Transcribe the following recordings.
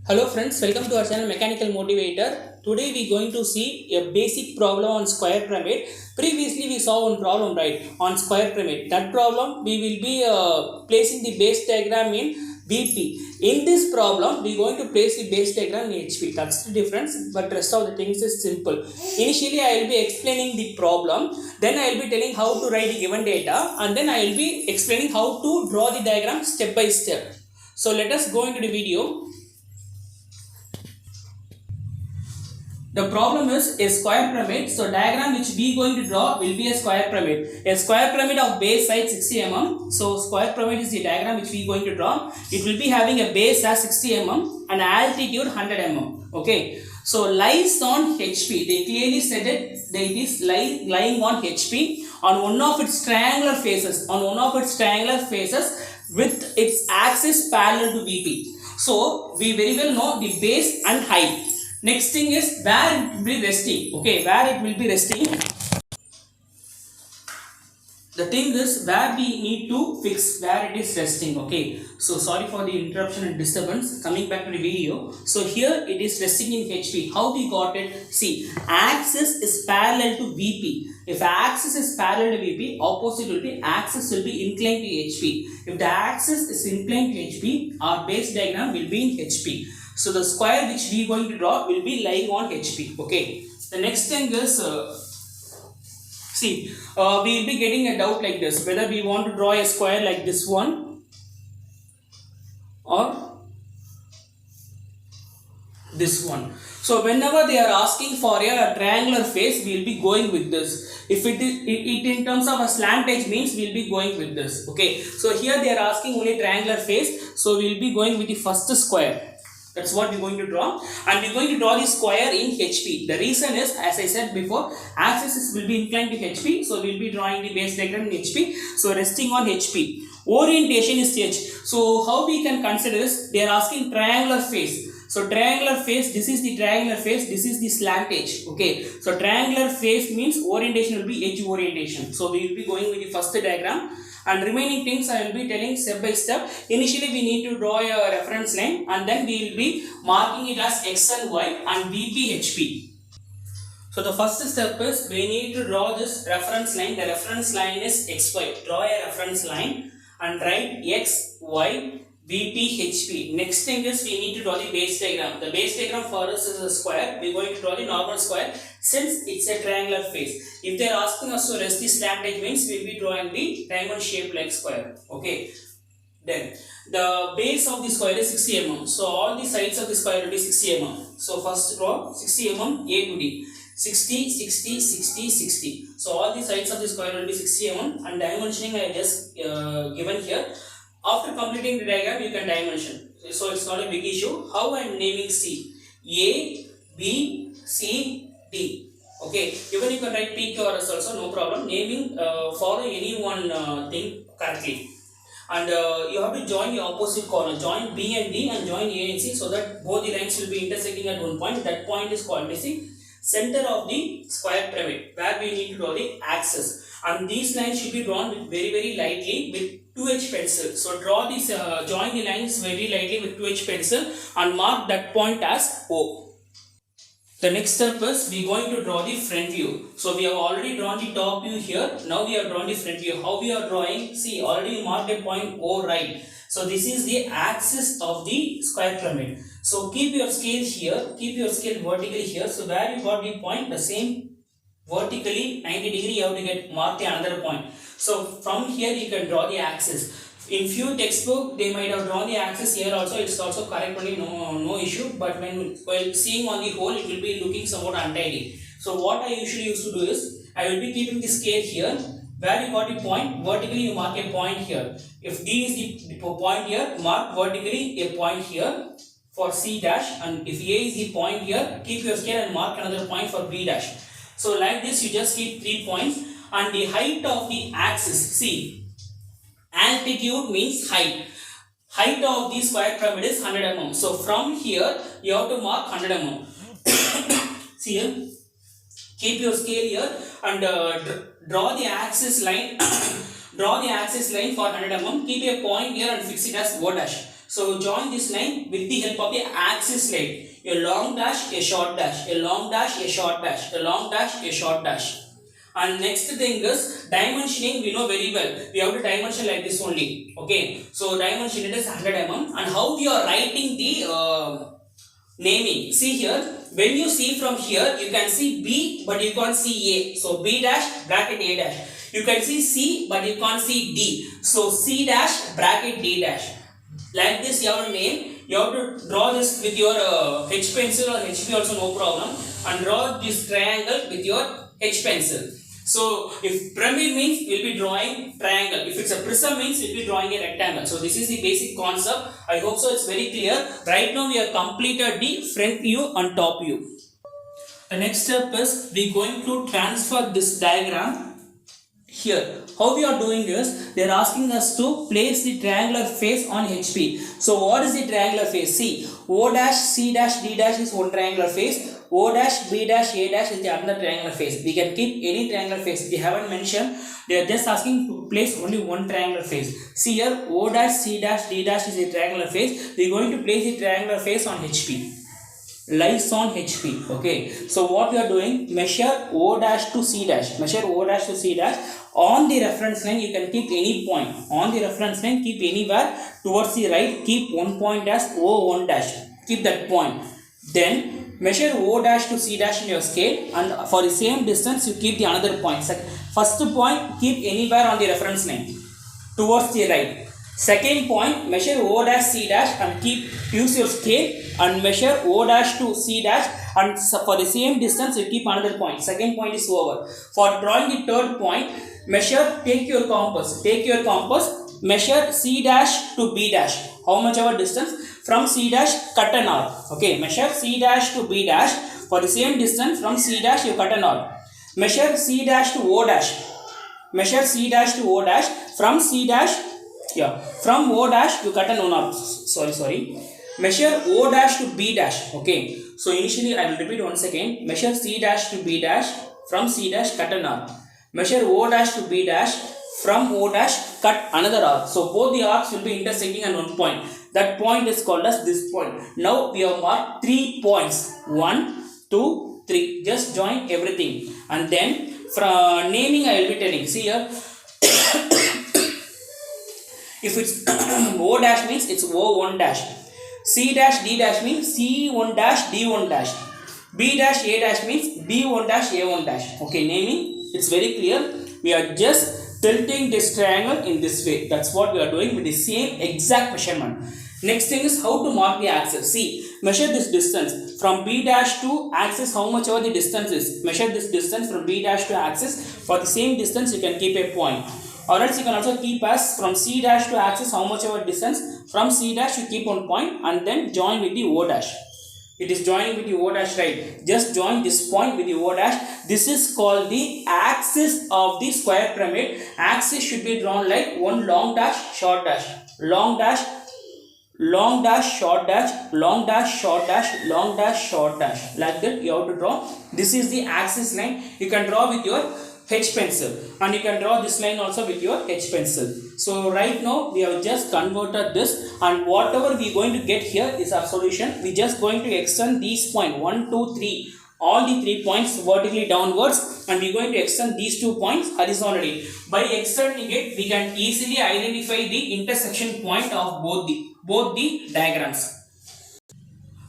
Hello friends, welcome to our channel Mechanical Motivator. Today we are going to see a basic problem on square pyramid. Previously we saw one problem right on square pyramid. That problem we will be placing the base diagram in BP. In this problem we are going to place the base diagram in HP. That's the difference, but rest of the things is simple. Initially I will be explaining the problem, then I will be telling how to write the given data, and then I will be explaining how to draw the diagram step by step. So let us go into the video. The problem is a square pyramid. So diagram which we going to draw will be a square pyramid. A square pyramid of base side 60 mm. So square pyramid is the diagram which we going to draw. It will be having a base as 60 mm and altitude 100 mm. Okay. So lies on HP. They clearly said that it is lying on HP on one of its triangular faces. On one of its triangular faces with its axis parallel to VP. So we very well know the base and height. Next thing is where it will be resting. Okay, where it will be resting. The thing is where we need to fix where it is resting. Okay, so sorry for the interruption and disturbance. Coming back to the video. So here it is resting in HP. How we got it? See, axis is parallel to VP. If axis is parallel to VP, opposite will be axis will be inclined to HP. If the axis is inclined to HP, our base diagram will be in HP. So the square which we are going to draw will be lying on HP. Okay. The next thing is, see, we will be getting a doubt like this, whether we want to draw a square like this one or this one. So whenever they are asking for a triangular face, we will be going with this. If it in terms of a slant edge means we will be going with this. Okay. So here they are asking only triangular face. So we will be going with the first square. That's what we're going to draw, and we're going to draw the square in HP. The reason is, as I said before, axis will be inclined to HP, so we'll be drawing the base diagram in HP. So resting on HP. Orientation is H. So how we can consider this? They are asking triangular face. So triangular face, this is the triangular face, this is the slant edge. Okay. So triangular face means orientation will be edge orientation. So we will be going with the first diagram. And remaining things I will be telling step by step. Initially we need to draw a reference line, and then we will be marking it as X and Y and VP HP. So the first step is we need to draw this reference line. The reference line is XY. Draw a reference line and write X, Y, VP, HP. Next thing is we need to draw the base diagram. The base diagram for us is a square. We are going to draw the normal square since it's a triangular face. If they are asking us to rest the slant edge means we will be drawing the diamond shape like square. Okay. Then the base of the square is 60 mm. So all the sides of the square will be 60 mm. So first draw 60 mm A to D. 60, 60, 60, 60. So all the sides of the square will be 60 mm, and dimensioning I just given here. After completing the diagram, you can dimension. So it's not a big issue. How I am naming C? A, B, C, D. Okay. Even you can write P, Q, R, S also, no problem. Naming, follow any one thing correctly. And you have to join the opposite corner. Join B and D and join A and C, so that both the lines will be intersecting at one point. That point is called the center of the square pyramid, where we need to draw the axis. And these lines should be drawn with very lightly with 2H pencil. So draw this, join the lines very lightly with 2H pencil and mark that point as O. The next step is we are going to draw the front view. So we have already drawn the top view here. Now we have drawn the front view. How we are drawing? See, already marked a point O right. So this is the axis of the square pyramid. So keep your scale here. Keep your scale vertically here. So where you got the point, the same vertically 90 degree you have to get mark the another point. So from here you can draw the axis. In few textbook they might have drawn the axis here also. It's also correct only, no issue. But while seeing on the whole, it will be looking somewhat untidy. So what I usually used to do is I will be keeping the scale here. Where you got the point, vertically you mark a point here. If D is the point here, mark vertically a point here for C dash, and if A is the point here, keep your scale and mark another point for B dash. So like this you just keep 3 points, and the height of the axis, see, altitude means height. Height of the square pyramid is 100 mm. So from here you have to mark 100 mm. See here, keep your scale here and draw the axis line. Draw the axis line for 100 mm. Keep a point here and fix it as O dash. So join this line with the help of the axis line. A long dash, a short dash, a long dash, a short dash, a long dash, a short dash. And next thing is dimensioning. We know very well. We have to dimension like this only. Okay. So dimension it is 100 mm. And how we are writing the naming. See here. When you see from here, you can see B, but you can't see A. So B dash bracket A dash. You can see C, but you can't see D. So C dash bracket D dash. Like this, you have to name. You have to draw this with your H pencil or HB also, no problem. And draw this triangle with your H pencil. So if pyramid means you will be drawing triangle. If it's a prism means you will be drawing a rectangle. So this is the basic concept. I hope so it's very clear. Right now we have completed the front view and top view. The next step is we going to transfer this diagram here. How we are doing is they are asking us to place the triangular face on HP. So what is the triangular face? See, O dash, C dash, D dash is one triangular face. O dash, B dash, A dash is the other triangular face. We can keep any triangular face. We haven't mentioned. They are just asking to place only one triangular face. See here, O dash, C dash, D dash is a triangular face. We are going to place the triangular face on HP. Lies on HP. Okay. So what we are doing, measure O dash to C dash. Measure O dash to C dash. On the reference line, you can keep any point. On the reference line, keep anywhere towards the right. Keep one point as O1 dash. Keep that point. Then measure O dash to C dash in your scale, and for the same distance, you keep the another point. First point, keep anywhere on the reference line towards the right. Second point, measure O dash C dash and use your scale and measure O dash to C dash, and for the same distance you keep another point. Second point is over. For drawing the third point, take your compass, measure C dash to B dash. How much ever distance from C dash, cut an arc. Okay, measure C dash to B dash. For the same distance from C dash, you cut an arc. Measure C dash to O dash. Measure C dash to O dash. From C dash, from O dash you cut an arc. Sorry. Measure O dash to B dash. Okay. So initially I will repeat once again. Measure C dash to B dash. From C dash, cut an arc. Measure O dash to B dash. From O dash, cut another arc. So both the arcs will be intersecting at one point. That point is called as this point. Now we have marked 3 points. 1, 2, 3. Just join everything. And then from naming I will be telling. See here. If it's O dash means it's O1 dash. C dash D dash means C1 dash D1 dash. B dash A dash means B1 dash A1 dash. Okay, naming, it's very clear. We are just tilting this triangle in this way. That's what we are doing with the same exact measurement. Next thing is how to mark the axis. See, measure this distance from B dash to axis, how much ever the distance is. Measure this distance from B dash to axis. For the same distance, you can keep a point. Or else you can also keep as from C dash to axis, how much ever distance. From C dash, you keep one point and then join with the O dash. It is joining with the O dash, right? Just join this point with the O dash. This is called the axis of the square pyramid. Axis should be drawn like one long dash, short dash, long dash, long dash, short dash, long dash, short dash, long dash, short dash. Like that you have to draw. This is the axis line. You can draw with your H pencil, and you can draw this line also with your H pencil. So right now we have just converted this, and whatever we are going to get here is our solution. We just going to extend these points 1, 2, 3, all the 3 points vertically downwards, and we are going to extend these 2 points horizontally. By extending it, we can easily identify the intersection point of both the diagrams.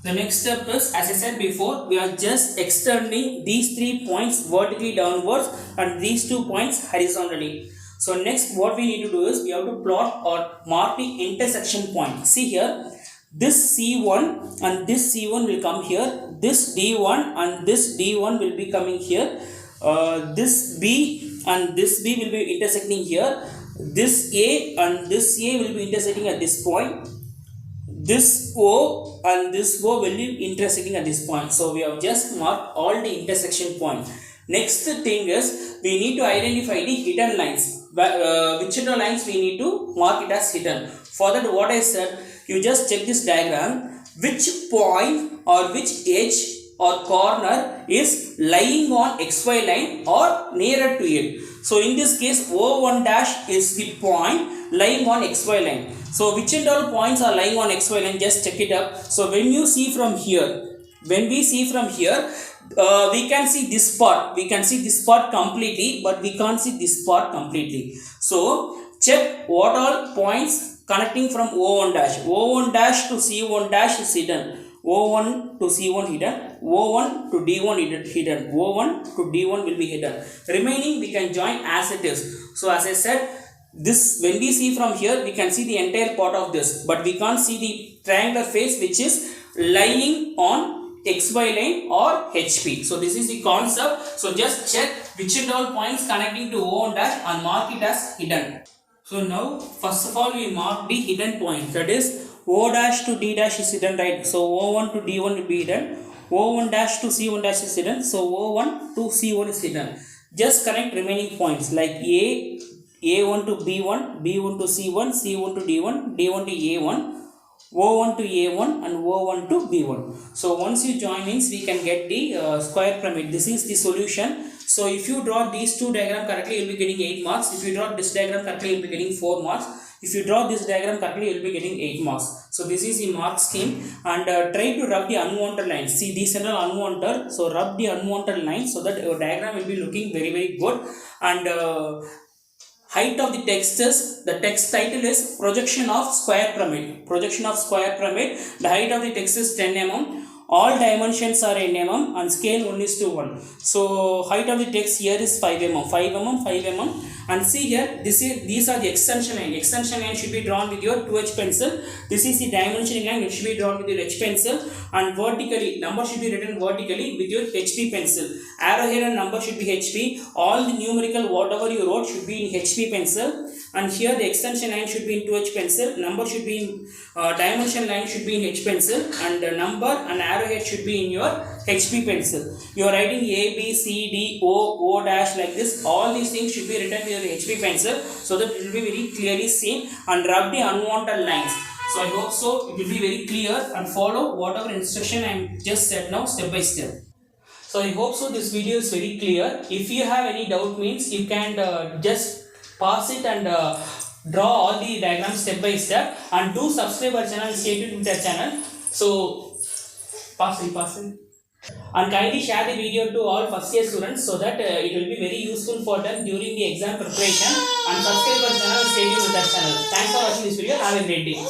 The next step is, as I said before, we are just extending these 3 points vertically downwards and these 2 points horizontally. So next what we need to do is we have to plot or mark the intersection point. See here, this C1 and this C1 will come here. This D1 and this D1 will be coming here. This B and this B will be intersecting here. This A and this A will be intersecting at this point. This O and this O will be intersecting at this point. So we have just marked all the intersection point. Next thing is we need to identify the hidden lines. Which hidden lines we need to mark it as hidden. For that, what I said, you just check this diagram. Which point or which edge or corner is lying on XY line or nearer to it. So in this case, O1 dash is the point lying on XY line. So which and all points are lying on xy line, just check it up. So when you see from here, when we see from here, we can see this part, we can see this part completely, but we can't see this part completely. So check what all points connecting from O1 dash. O1 dash to C1 dash is hidden. O1 to C1 hidden, O1 to D1 hidden, O1 to D1 will be hidden. Remaining we can join as it is. So as I said, this when we see from here, we can see the entire part of this, but we can't see the triangular face which is lying on xy line or HP. So this is the concept. So just check which and all points connecting to O1 dash and mark it as hidden. So now first of all we mark the hidden points, that is O dash to D dash is hidden, right? So O1 to D1 will be hidden, O1 dash to C1 dash is hidden, so O1 to C1 is hidden. Just connect remaining points like A1 to B1, B1 to C1, C1 to D1, D1 to A1, O1 to A1 and O1 to B1. So once you join means we can get the square pyramid. This is the solution. So if you draw these two diagrams correctly, you will be getting 8 marks. If you draw this diagram correctly, you will be getting 4 marks. If you draw this diagram correctly, you will be getting 8 marks. So this is the mark scheme, and try to rub the unwanted lines. See, these are all unwanted. So rub the unwanted lines so that your diagram will be looking very good. And height of the text is, the text title is projection of square pyramid. Projection of square pyramid. The height of the text is 10 mm. All dimensions are in mm and scale 1 is to 1. So height of the text here is 5 mm, 5 mm, 5 mm. And see here, these are the extension line. Extension line should be drawn with your 2H pencil. This is the dimensioning line, it should be drawn with your H pencil. And vertically, number should be written vertically with your HP pencil. Arrowhead and number should be HP. All the numerical whatever you wrote should be in HP pencil. And here the extension line should be in 2H pencil. Number should be in dimension line should be in H pencil. And the number and arrowhead should be in your HP pencil. You are writing A, B, C, D, O dash like this. All these things should be written with your HP pencil so that it will be very clearly seen, and rub the unwanted lines. So I hope so it will be very clear, and follow whatever instruction I am just said now step by step. So I hope so this video is very clear. If you have any doubt means you can just pause it and draw all the diagrams step by step, and do subscribe our channel and stay tuned with our channel. So pass it. And kindly share the video to all first year students so that it will be very useful for them during the exam preparation. And subscribe our channel and stay tuned with our channel. Thanks for watching this video. Have a great day.